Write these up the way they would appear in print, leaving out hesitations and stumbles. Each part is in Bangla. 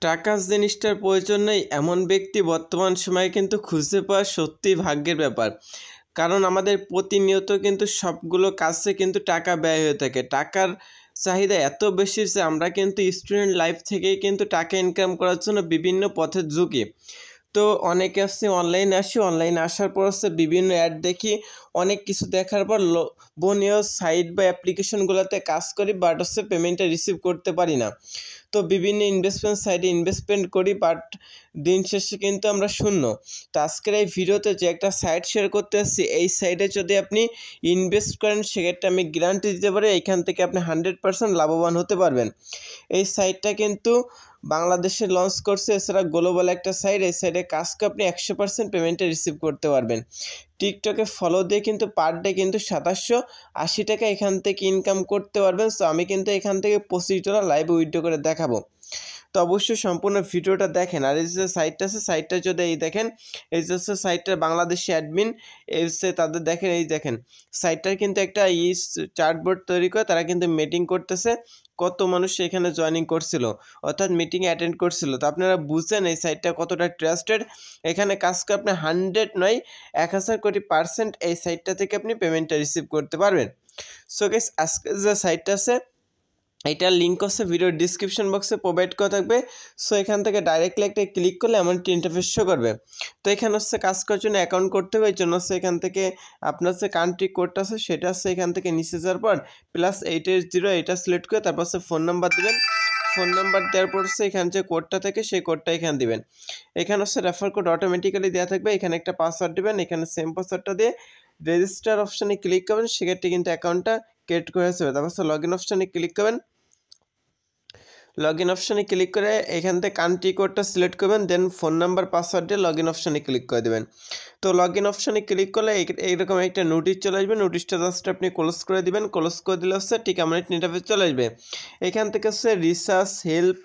টাকা জিনিসটার প্রয়োজন নেই এমন ব্যক্তি বর্তমান সময়ে কিন্তু খুঁজে পাওয়া সত্যিই ভাগ্যের ব্যাপার। কারণ আমাদের প্রতিনিয়ত কিন্তু সবগুলো কাজে কিন্তু টাকা ব্যয় হয়ে থাকে। টাকার চাহিদা এত বেশি যে আমরা কিন্তু স্টুডেন্ট লাইফ থেকেই কিন্তু টাকা ইনকাম করার জন্য বিভিন্ন পথে ঝুঁকি। তো অনেকে আসছে অনলাইনে আসার পর হচ্ছে বিভিন্ন অ্যাড দেখি, অনেক কিছু দেখার পর লোভনীয় সাইট বা অ্যাপ্লিকেশনগুলোতে কাজ করি, বাট হচ্ছে পেমেন্টটা রিসিভ করতে পারি না। তো বিভিন্ন ইনভেস্টমেন্ট সাইটে ইনভেস্টমেন্ট করি, বাট দিন শেষে কিন্তু আমরা শূন্য। তো আজকের এই ভিডিওতে যে একটা সাইট শেয়ার করতে আসছি, এই সাইটে যদি আপনি ইনভেস্ট করেন সেক্ষেত্রে আমি গ্যারান্টি দিতে পারি এইখান থেকে আপনি 100% লাভবান হতে পারবেন। এই সাইটটা কিন্তু বাংলাদেশে লঞ্চ করছে, এছাড়া গ্লোবাল একটা সাইট। এই সাইটে কাজ করে আপনি 100% পেমেন্টে রিসিভ করতে পারবেন। টিকটকে ফলো দিয়ে কিন্তু পার ডে কিন্তু 780 টাকা এখান থেকে ইনকাম করতে পারবেন। সো আমি কিন্তু এখান থেকে $25 লাইভ উইথড্র করে দেখাবো। তো অবশ্যই সম্পূর্ণ ভিডিওটা দেখেন। আর এই যে সাইটটা আছে, সাইটটা যদি এই দেখেন, এই যে হচ্ছে সাইটটার বাংলাদেশি অ্যাডমিন, এই হচ্ছে তাদের দেখেন, এই দেখেন সাইটটার কিন্তু একটা চার্টবোর্ড তৈরি করে তারা কিন্তু মিটিং করতেছে, কত মানুষ এখানে জয়েনিং করছিল, অর্থাৎ মিটিং অ্যাটেন্ড করছিল। তো আপনারা বুঝছেন এই সাইটটা কতটা ট্রাস্টেড। এখানে কাজ করে আপনি 100 নয় 1000 কোটি% এই সাইটটা থেকে আপনি পেমেন্টটা রিসিভ করতে পারবেন। সো গাইস, আজকে যে সাইটটা আছে এটার লিঙ্ক হচ্ছে ভিডিওর ডিসক্রিপশন বক্সে প্রোভাইড করা থাকবে। সো এখান থেকে ডাইরেক্টলি একটা ক্লিক করলে এমনটি ইন্টারফেস শো করবে। তো এখানে হচ্ছে কাজ করার জন্য অ্যাকাউন্ট করতে হবে, এই জন্য হচ্ছে এখান থেকে আপনার যে কান্ট্রি কোডটা আছে সেটা হচ্ছে এখান থেকে নিচে যাওয়ার পর +880 এটা সিলেক্ট করে তারপর হচ্ছে ফোন নাম্বার দেবেন। ফোন নাম্বার দেওয়ার পর হচ্ছে এখানে যে কোডটা থাকে সেই কোডটা এখানে দিবেন। এখানে হচ্ছে রেফার কোড অটোমেটিক্যালি দেওয়া থাকবে, এখানে একটা পাসওয়ার্ড দিবেন, এখানে সেম পাসওয়ার্ডটা দিয়ে রেজিস্টার অপশানে ক্লিক করবেন, সেক্ষেত্রে কিন্তু অ্যাকাউন্টটা ক্রিয়েট করে আসবে। তারপর হচ্ছে লগ ইন অপশানে ক্লিক করবেন। লগ ইন অপশানে ক্লিক করে এখান থেকে কান্ট্রি কোডটা সিলেক্ট করবেন, দেন ফোন নাম্বার পাসওয়ার্ড দিয়ে লগ ইন অপশানে ক্লিক করে দেবেন। তো লগ ইন অপশানে ক্লিক করলে এইরকম একটা নোটিশ চলে আসবে, নোটিশটা জাস্ট আপনি ক্লোজ করে দিবেন। ক্লোজ করে দিলে হচ্ছে ঠিক আমার ইন্টারফেস চলে আসবে। এখান থেকে হচ্ছে রিসার্চ, হেল্প,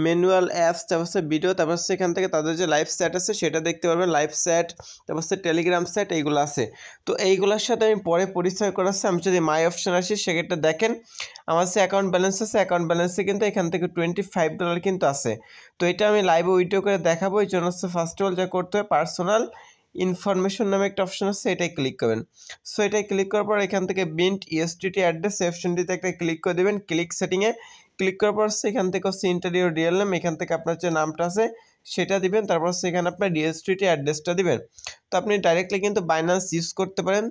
ম্যানুয়াল, অ্যাপস, তারপর হচ্ছে ভিডিও, তারপর হচ্ছে এখান থেকে তাদের যে লাইভ চ্যাট আছে সেটা দেখতে পারবেন, লাইভ চ্যাট, তারপর হচ্ছে টেলিগ্রাম চ্যাট, এইগুলো আছে। তো এইগুলোর সাথে আমি পরে পরিচয় করাচ্ছি। আমি যদি মাই অপশান আসি সেক্ষেত্রে দেখেন আমার যে অ্যাকাউন্ট ব্যালেন্স আছে, অ্যাকাউন্ট ব্যালেন্সে কিন্তু এখান থেকে $25 কিন্তু আছে। তো এটা আমি লাইভে উইডিও করে দেখাবো, এই জন্য হচ্ছে ফার্স্ট অফ অল যা করতে হবে, পার্সোনাল ইনফরমেশন নামে একটা অপশন আছে, এটাই ক্লিক করবেন। সো এটাই ক্লিক করার পর এখান থেকে বিন্ট ইউএসডিটি অ্যাড্রেস অপশনটিতে একটা ক্লিক করে দেবেন। ক্লিক সেটিংয়ে ক্লিক করার পর এখান থেকে হচ্ছে ইন্টার ইউর রিয়েল নেম, এখান থেকে আপনার যে নামটা আছে সেটা দিবেন, তারপর সেখানে আপনার ইউএসডিটি অ্যাড্রেসটা দিবেন। তো আপনি ডাইরেক্টলি কিন্তু বাইন্যান্স ইউজ করতে পারেন।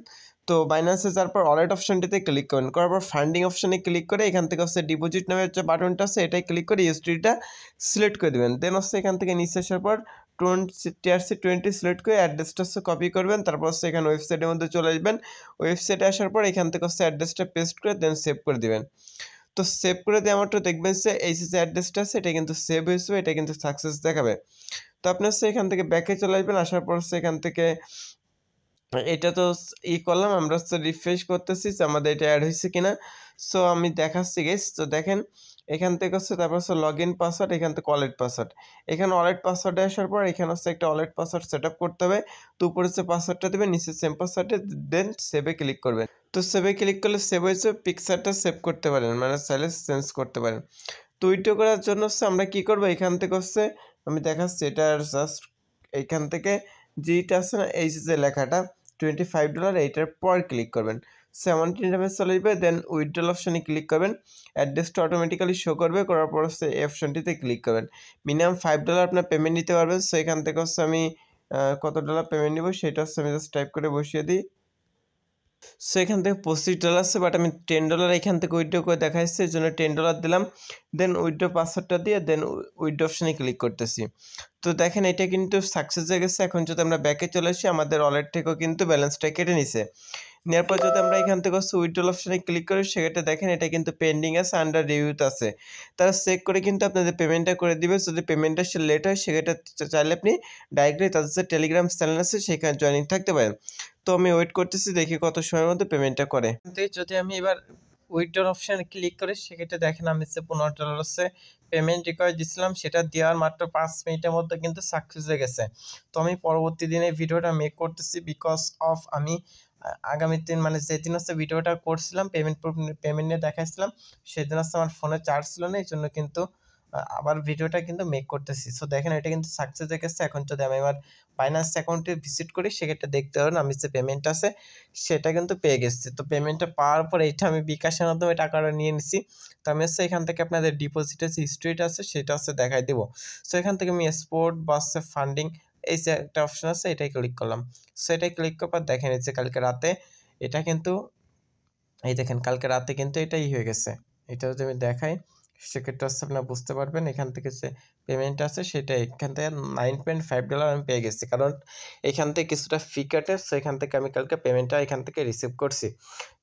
তো বাইন্যান্সে যাওয়ার পর ওয়ালেট অপশনটিতে ক্লিক করবেন, করার পর ফান্ডিং অপশনে ক্লিক করে এখান থেকে হচ্ছে ডিপোজিট নামের যে বাটনটা আছে এটাই ক্লিক করে ইউএসডিটা সিলেক্ট করে দেবেন। দেন হচ্ছে এখান থেকে নিচে আসার পর TRC20 সিলেক্ট করে অ্যাড্রেসটা হচ্ছে কপি করবেন, তারপর হচ্ছে এখানে ওয়েবসাইটের মধ্যে চলে আসবেন। ওয়েবসাইটে আসার পর এখান থেকে হচ্ছে অ্যাড্রেসটা পেস্ট করে দেন সেভ করে দেবেন। তো সেভ করে দিয়ে আমার তো দেখবেন যে এই যে অ্যাড্রেসটা আছে এটা কিন্তু সেভ হয়েছে, এটা কিন্তু সাকসেস দেখাবে। তো আপনি হচ্ছে এখান থেকে ব্যাকে চলে আসবেন, আসার পর হচ্ছে এখান থেকে এটা তো করলাম, আমরা হচ্ছে রিফ্রেশ করতেছি যে আমাদের এটা অ্যাড হয়েছে কিনা। সো আমি দেখাচ্ছি গাইস। তো দেখেন এখান থেকে হচ্ছে তারপর হচ্ছে লগ ইন পাসওয়ার্ড, এখান থেকে ওয়ালেট পাসওয়ার্ড, এখানে ওয়ালেট পাসওয়ার্ডে আসার পর এখানে হচ্ছে একটা ওয়ালেট পাসওয়ার্ড সেট আপ করতে হবে। তো উপরে হচ্ছে পাসওয়ার্ডটা দেবেন, নিচে সেম পাসওয়ার্ডে দেন সেভে ক্লিক করবেন। তো সেভে ক্লিক করলে সেভ হয়েছে, পিকচারটা সেভ করতে পারেন, মানে চাইলে চেঞ্জ করতে পারেন। তো উইথড্র করার জন্য হচ্ছে আমরা কি করবো, এখান থেকে হচ্ছে আমি দেখাচ্ছি এটার জাস্ট এইখান থেকে যেটা আছে না এই যে লেখাটা $25 এইটার পর ক্লিক করবেন। সেমনটি ইন্টারফেস চলে যাবে, দেন উইথড্রল অপশানে ক্লিক করবেন, অ্যাড্রেসটা অটোমেটিক্যালি শো করবে, করার পর হচ্ছে এই অপশানটিতে ক্লিক করবেন। মিনিমাম $5 আপনার পেমেন্ট নিতে পারবেন। সো এখান থেকে হচ্ছে আমি কত ডলার পেমেন্ট নিব সেটা হচ্ছে আমি জাস্ট টাইপ করে বসিয়ে দিই। সো এখান থেকে $25 আছে, বাট আমি $10 এখান থেকে উইথড্র করে দেখাচ্ছি, এই জন্য $10 দিলাম। দেন উইথড্র পাসওয়ার্ডটা দিয়ে দেন উইথড্র অপশানে ক্লিক করতেছি। তো দেখেন এটা কিন্তু সাকসেস হয়ে গেছে। এখন যদি আমরা ব্যাকে চলে আসি আমাদের ওয়ালেট থেকেও কিন্তু ব্যালেন্সটা কেটে নিছে। নেওয়ার পর যদি আমরা এখান থেকে হচ্ছে উইথড্রল অপশানে ক্লিক করি সেক্ষেত্রে দেখেন এটা কিন্তু পেন্ডিং আছে, আন্ডার রিভিউতে আছে। তারা চেক করে কিন্তু আপনাদের পেমেন্টটা করে দিবে। যদি পেমেন্টটা লেট হয় সেক্ষেত্রে চাইলে আপনি ডাইরেক্টলি তাদের যে টেলিগ্রাম চ্যানেল আছে সেখানে জয়েনিং থাকতে পারেন। তো আমি ওয়েট করতেছি, দেখি কত সময়ের মধ্যে পেমেন্টটা করে। যদি আমি এবার উইথড্র অপশানে ক্লিক করি সেক্ষেত্রে দেখেন আমি যে $15 হচ্ছে পেমেন্ট রিকোয়েস্ট দিয়েছিলাম, সেটা দেওয়ার মাত্র 5 মিনিটের মধ্যে কিন্তু সাকসেস হয়ে গেছে। তো আমি পরবর্তী দিনে ভিডিওটা মেক করতেছি, বিকজ অফ আমি আগামী দিন মানে যেদিন হচ্ছে ভিডিওটা করছিলাম পেমেন্ট নিয়ে দেখাইছিলাম সেদিন হচ্ছে আমার ফোনে চার্জ ছিল না, এই জন্য কিন্তু আবার ভিডিওটা কিন্তু মেক করতেছি। সো দেখেন এটা কিন্তু সাকসেস হয়ে গেছে। এখন যদি আমি আমার বাইন্যান্স অ্যাকাউন্টে ভিজিট করি সেক্ষেত্রে দেখতে পারবেন আমি যে পেমেন্ট আছে সেটা কিন্তু পেয়ে গেছি। তো পেমেন্টটা পাওয়ার পর এটা আমি বিকাশের মাধ্যমে টাকাটা নিয়ে নিছি। তো আমি হচ্ছে এখান থেকে আপনাদের ডিপোজিটের যে হিস্ট্রিটা আছে সেটা হচ্ছে দেখাই দেবো। সো এখান থেকে আমি স্পোর্ট বা হচ্ছে ফান্ডিং এই যে একটা অপশন আছে এটাই ক্লিক করলাম। সো এটাই ক্লিক করার পর দেখেন এই যে কালকে রাতে এটা কিন্তু এই দেখেন কালকে রাতে কিন্তু এটাই হয়ে গেছে। এটা যদি আমি দেখাই সেক্ষেত্রে হচ্ছে আপনারা বুঝতে পারবেন এখান থেকে যে পেমেন্ট আছে সেটা এখান থেকে $9.5 আমি পেয়ে গেছি, কারণ এখান থেকে কিছুটা ফি কাটে। সো এখান থেকে আমি কালকে পেমেন্টটা এখান থেকে রিসিভ করছি।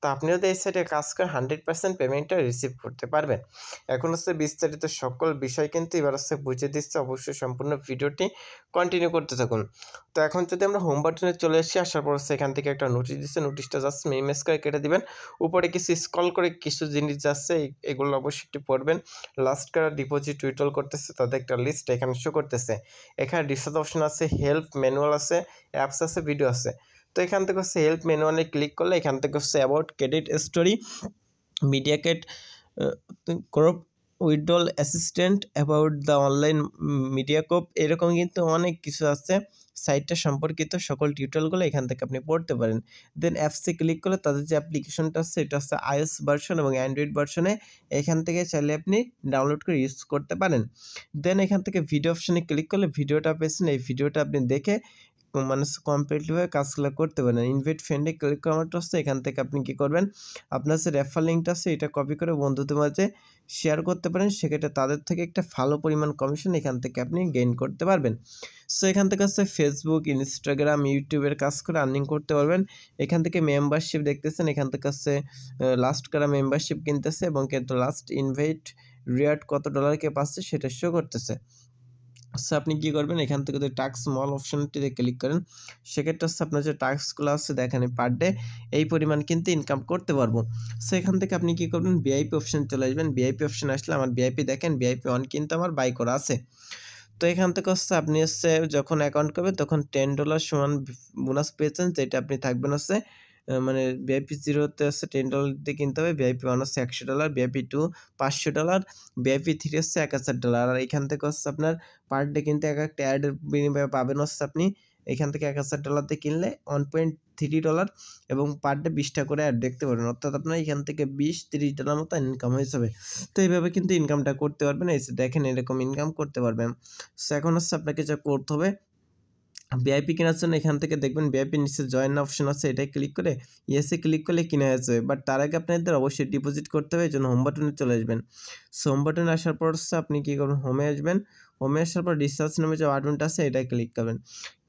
তো আপনি যদি এই সাইডে কাজ করেন 100% পেমেন্টটা রিসিভ করতে পারবেন। এখন হচ্ছে বিস্তারিত সকল বিষয় কিন্তু এবার হচ্ছে বুঝে দিচ্ছে, অবশ্যই সম্পূর্ণ ভিডিওটি কন্টিনিউ করতে থাকুন। তো এখন যদি আমরা হোম বাটনে চলে আসি, আসার পর হচ্ছে এখান থেকে একটা নোটিশ দিচ্ছে, নোটিশটা জাস্ট মিনিমাইজ করে কেটে দিবেন। উপরে কিছু স্ক্রল করে কিছু জিনিস যাচ্ছে এগুলো অবশ্যই একটু পড়বেন। লাস্ট কারা ডিপোজিট উইথড্রল করতেছে তাদের একটা লিস্ট এখানে শো করতেছে। এখানে রিসার্চ অপশন আছে, হেল্প ম্যানুয়াল আছে, অ্যাপস আছে, ভিডিও আছে। তো এখান থেকে হচ্ছে হেল্প ম্যানুয়ালে ক্লিক করলে এখান থেকে হচ্ছে অ্যাবাউট ক্রেডিট স্টোরি, মিডিয়া কেট ক্রপ withdrawal assistant, about the online media কোপ, এরকম কিন্তু অনেক কিছু আছে। সাইটটা সম্পর্কিত সকল টিউটোরিয়ালগুলো এখান থেকে আপনি পড়তে পারেন। দেন অ্যাপসে ক্লিক করলে তাদের যে অ্যাপ্লিকেশনটা আছে এটা হচ্ছে iOS ভার্সন এবং অ্যান্ড্রয়েড ভার্সনে, এখান থেকে চাইলে আপনি ডাউনলোড করে ইউজ করতে পারেন। দেন এখান থেকে ভিডিও অপশনে ক্লিক করলে ভিডিওটা পেয়েছেন, এই ভিডিওটা আপনি দেখে মানে কমপ্লিটলিভাবে কাজগুলো করতে পারেন। ইনভাইট ফ্রেন্ডে ক্লিক করাটা হচ্ছে এখান থেকে আপনি কী করবেন, আপনার যে রেফার লিঙ্কটা আছে এটা কপি করে বন্ধুদের মাঝে শেয়ার করতে পারেন, সেক্ষেত্রে তাদের থেকে একটা ভালো পরিমাণ কমিশন এখান থেকে আপনি গেইন করতে পারবেন। সো এখান থেকে হচ্ছে ফেসবুক, ইনস্টাগ্রাম, ইউটিউবের কাজ করে আর্নিং করতে পারবেন। এখান থেকে মেম্বারশিপ দেখতেছেন, এখান থেকে হচ্ছে লাস্ট করা মেম্বারশিপ কিনতেছে এবং কিন্তু লাস্ট ইনভাইট রিয়ার্ড কত ডলারকে পাচ্ছে সেটা শো করতেছে। আচ্ছা আপনি কী করবেন, এখান থেকে যদি টাস্ক স্মল অপশনটিতে ক্লিক করেন সেক্ষেত্রে হচ্ছে আপনার যে টাস্কগুলো আছে দেখেন পার ডে এই পরিমাণ কিন্তু ইনকাম করতে পারবো। সো এখান থেকে আপনি কী করবেন, ভিআইপি অপশন চলে আসবেন। ভিআইপি অপশন আসলে আমার ভিআইপি দেখেন ভিআইপি 1 কিন্তু আমার বাই করা আছে। তো এখান থেকে হচ্ছে আপনি হচ্ছে যখন অ্যাকাউন্ট করবেন তখন $10 সমান বোনাস পেয়েছেন, যেটা আপনি থাকবেন হচ্ছে মানে ভিআইপি 0-তে হচ্ছে $10 দিয়ে কিনতে হবে, ভিআইপি 1 হচ্ছে $100, ভিআইপি 2 $500, ভিআইপি 3 হচ্ছে $1000। আর এখান থেকে হচ্ছে আপনার পার ডে কিন্তু এক একটা অ্যাডের বিনিময়ে পাবেন হচ্ছে আপনি এখান থেকে $1000 দিয়ে কিনলে $1.3 এবং পার ডে 20টা করে অ্যাড দেখতে পারবেন, অর্থাৎ আপনার এখান থেকে $20-30 মতো ইনকাম হয়ে যাবে। তো এইভাবে কিন্তু ইনকামটা করতে পারবেন। এই যে দেখেন এরকম ইনকাম করতে পারবেন। সো এখন হচ্ছে আপনাকে যা করতে হবে, ভিআইপি কেনার জন্য এখান থেকে দেখবেন ভিআইপির নিচে জয়েন অপশন আছে, এটাই ক্লিক করে ইয়েসে ক্লিক করলে কিনা হয়ে যাবে। বাট তার আগে আপনাদের অবশ্যই ডিপোজিট করতে হবে, এই জন্য হোম বাটনে চলে আসবেন। সো হোম বাটনে আসার পর হচ্ছে আপনি কী করবেন, হোমে আসবেন। হোমে আসার পর রিসার্চ নামে যে বাটনটা আছে এটাই ক্লিক করবেন।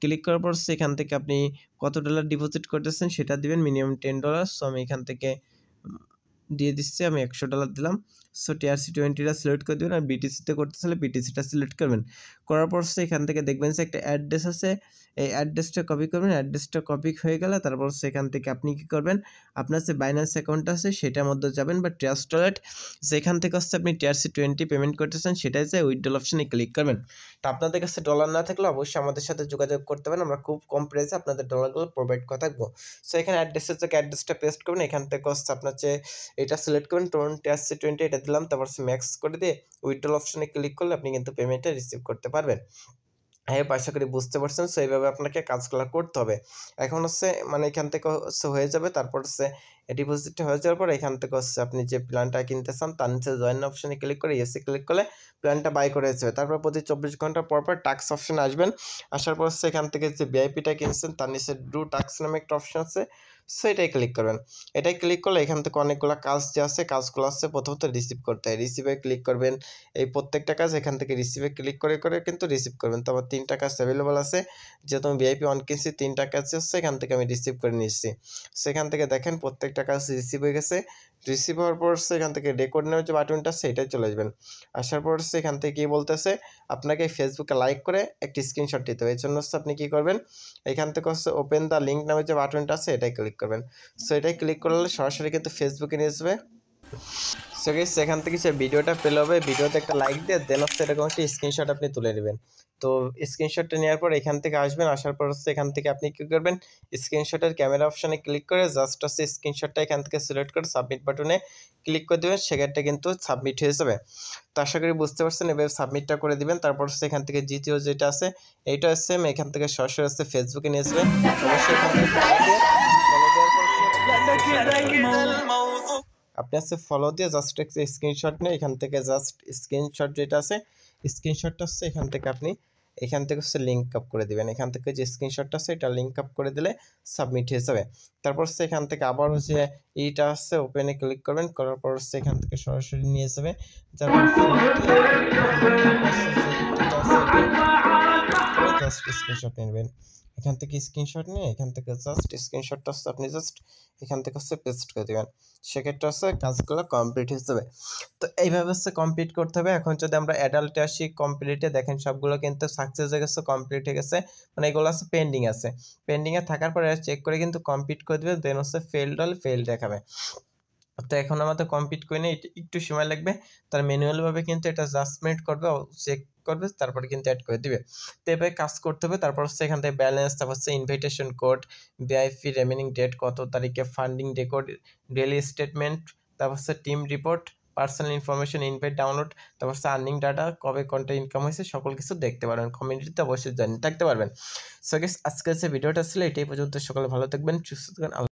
ক্লিক করার পর সেখান থেকে আপনি কত ডলার ডিপোজিট করতেছেন সেটা দিবেন, মিনিমাম $10। সো আমি এখান থেকে দিয়ে দিচ্ছি, আমি $100 দিলাম। সো TRC20টা সিলেক্ট করে দেবেন, আর বিটিসিতে করতে চাইলে বিটিসিটা সিলেক্ট করবেন। করার পর এখান থেকে দেখবেন যে একটা অ্যাড্রেস আছে, এই অ্যাড্রেসটা কপি করবেন। অ্যাড্রেসটা কপি হয়ে গেলে তারপর সেখান থেকে আপনি কী করবেন, আপনার যে বাইন্যান্স অ্যাকাউন্ট আছে সেটার মধ্যে যাবেন বা ট্রাস্ট ওয়ালেট, যেখান থেকে হচ্ছে আপনি TRC20 পেমেন্ট করতেছেন সেটাই যে উইথড্রল অপশনে ক্লিক করবেন। তো আপনাদের কাছে ডলার না থাকলে অবশ্যই আমাদের সাথে যোগাযোগ করতে পারেন, আমরা খুব কম প্রাইসে আপনাদের ডলারগুলো প্রোভাইড করে থাকবো। সো এখানে অ্যাড্রেসের থেকে অ্যাড্রেসটা পেস্ট করবেন, এখান থেকে হচ্ছে আপনার যে এটা সিলেক্ট করবেন TRC20 এটা দিলাম, তারপর ম্যাক্স করে দিয়ে উইথড্রল অপশনে ক্লিক করলে আপনি কিন্তু পেমেন্টটা রিসিভ করতে পারবেন। হ্যাঁ আশা করি বুঝতে পারছেন। সো এইভাবে আপনাকে কাজগুলো করতে হবে। এখন হচ্ছে মানে এখান থেকে হচ্ছে হয়ে যাবে, তারপর হচ্ছে ডিপোজিটটা হয়ে যাওয়ার পর এখান থেকে হচ্ছে আপনি যে প্ল্যানটা কিনতে চান তার নিচে জয়েন অপশনে ক্লিক করে ইয়েসে ক্লিক করলে প্ল্যানটা বাই করে যাবে। তারপর প্রতি 24 ঘন্টা পর পর টাস্ক অপশনে আসবেন। আসার পর হচ্ছে এখান থেকে যে ভিআইপিটা কিনছেন তার নিচে ডু টাস্ক নামে একটা অপশন আছে, সো এটাই ক্লিক করবেন। এটাই ক্লিক করলে এখান থেকে অনেকগুলো কাজ যে আছে কাজগুলো আছে প্রথমত রিসিভ করতে হয়, রিসিভে ক্লিক করবেন। এই প্রত্যেকটা কাজ এখান থেকে রিসিভে ক্লিক করে করে কিন্তু রিসিভ করবেন। তারপর 3টা কাজ অ্যাভেলেবল আছে, যেহেতু আমি ভিআইপি 1 কিনছি 3টা কাজ হচ্ছে এখান থেকে আমি রিসিভ করে নিচ্ছি। সেখান থেকে দেখেন প্রত্যেকটা কাজ রিসিভ হয়ে গেছে। রিসিভ হওয়ার পর এখান থেকে রেকর্ড নেওয়ার যে বাটনটা আছে এটাই চলে আসবেন। আসার পর এখান থেকে কী বলতেছে, আপনাকে ফেসবুকে লাইক করে একটি স্ক্রিনশট দিতে হবে। এর জন্য হচ্ছে আপনি কী করবেন, এখান থেকে হচ্ছে ওপেন দ্য লিঙ্ক নামে যে বাটনটা আছে এটাই ক্লিক করবেন। সো এটাই ক্লিক করলে সরাসরি কিন্তু ফেসবুকে নিয়ে যাবে। সো গাইস সেখান থেকে সে ভিডিওটা পেলে হবে, ভিডিওতে একটা লাইক দিয়ে দেন হচ্ছে এরকম একটা স্ক্রিনশট আপনি তুলে নেবেন। তো স্ক্রিনশটটা নেওয়ার পর এখান থেকে আসবেন, আসার পর হচ্ছে এখান থেকে আপনি কী করবেন, স্ক্রিনশটের ক্যামেরা অপশানে ক্লিক করে জাস্ট হচ্ছে স্ক্রিনশটটা এখান থেকে সিলেক্ট করে সাবমিট বাটনে ক্লিক করে দেবেন, সেক্ষেত্রে কিন্তু সাবমিট হয়ে যাবে। তো আশা করি বুঝতে পারছেন, এভাবে সাবমিটটা করে দিবেন। তারপর হচ্ছে এখান থেকে দ্বিতীয় যেটা আছে এইটা সেম, এখান থেকে সরাসরি হচ্ছে ফেসবুকে নিয়ে যাবেন। অবশ্যই এখান থেকে আপনি হচ্ছে ফলো দিয়ে জাস্ট একটা স্ক্রিনশট নিয়ে এখান থেকে জাস্ট স্ক্রিনশট যেটা আছে স্ক্রিনশটটা হচ্ছে এখান থেকে আপনি এখান থেকে হচ্ছে লিঙ্ক আপ করে দিবেন। এখান থেকে যে স্ক্রিনশটটা আছে এটা লিঙ্ক আপ করে দিলে সাবমিট হয়ে যাবে। তারপর হচ্ছে এখান থেকে আবার হচ্ছে এইটা হচ্ছে ওপেনে ক্লিক করবেন, করার পর হচ্ছে এখান থেকে সরাসরি নিয়ে যাবে। তারপর জাস্ট স্ক্রিনশট নেবেন। এখান থেকে স্ক্রিনশট নিয়ে এখান থেকে জাস্ট স্ক্রিনশটটা হচ্ছে আপনি জাস্ট এখান থেকে হচ্ছে পেস্ট করে দেবেন, সেক্ষেত্রে হচ্ছে কাজগুলো কমপ্লিট হয়ে যাবে। তো এইভাবে হচ্ছে কমপ্লিট করতে হবে। এখন যদি আমরা অ্যাডাল্টে আসি, কমপ্লিটে দেখেন সবগুলো কিন্তু সাকসেস হয়ে গেছে, কমপ্লিট হয়ে গেছে, মানে এগুলো আছে পেন্ডিং আছে। পেন্ডিংয়ে থাকার পরে চেক করে কিন্তু কমপ্লিট করে দেবে, দেন হচ্ছে ফেলড হলে ফেল দেখাবে। তো এখন আমাদের কমপ্লিট করে নিয়ে একটু সময় লাগবে, তার ম্যানুয়ালভাবে কিন্তু এটা জাজমেন্ট করবে, চেক করবে, তারপরে কিন্তু অ্যাড করে দিবে। তো এভাবে কাজ করতে হবে। তারপর হচ্ছে এখান থেকে ব্যালেন্স, তারপর হচ্ছে invitation code, VIP remaining date কত তারিখে, ফান্ডিং রেকর্ড, ডেইলি স্টেটমেন্ট, তারপর হচ্ছে team report, personal information, invite download, তারপর হচ্ছে আর্নিং ডাটা, কবে কোনটা ইনকাম হয়েছে, সকল কিছু দেখতে পারবেন। কমিউনিটিতে অবশ্যই জয়েন থাকতে পারবেন। সো গাইস আজকে যে ভিডিওটা ছিল এটাই পর্যন্ত। সকালে ভালো থাকবেন, সুস্থ থাকবেন।